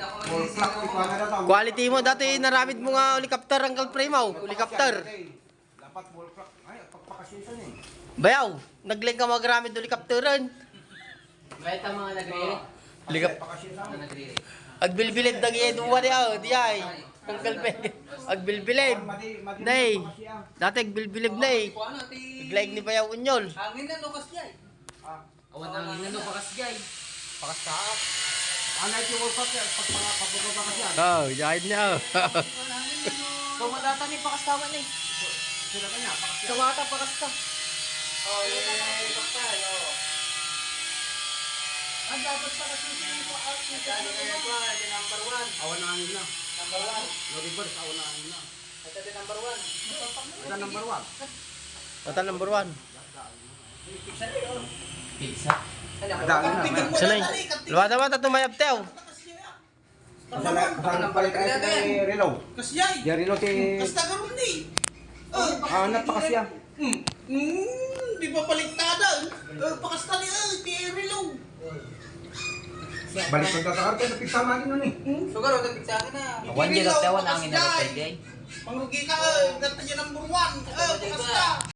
Full flat, ikaw na daw. Quality mo, dati naramid mo nga helicopter ang kalpremaw. Helicopter. Dapat full flat. Ay, pagpakasisan eh. Bayaw, nagling ka magramid helicopteran. Kahit ang mga nagre-re. Agbilbilid na gaya duwa niya, di ay. Ang kalpeg. Agbilbilid. Nay, dati agbilbilid na eh. Naglaig ni Bayaw Unyol. Hangin na lukas yay. Awan ang hangin na lukas yay. Pakastaak. Ano ito full flat? Pagpapababa kasi yan. Oh, jahit niya. Kumadata ni pakastawan eh. Sila kanya, pakastaak. Sumata pakasta. Oh, yun na pakastawan. Ang dapat pala susunod ko out na dali na ito, number 1. Awan na hangin na. Number 1. No reverse, awan na hangin na. Ito din number 1. Ito number 1. Total number 1. Pizza. Dami na. Sanay. Luwata ba tumayap tew? Kasama pala tayo si Relo. Kasyay! Di Relo si... Kasta karon ni. Hanap pa kasi yan. Di ba paligtada? Pakasta ni ti Erilog. Balik ko tatakar kayo, napigsama akin nun eh. Sugar, wag pizza akin na. Awan dyan at tewan ang inarapay, Pangugi ka, gata niya number 1. Pakasta.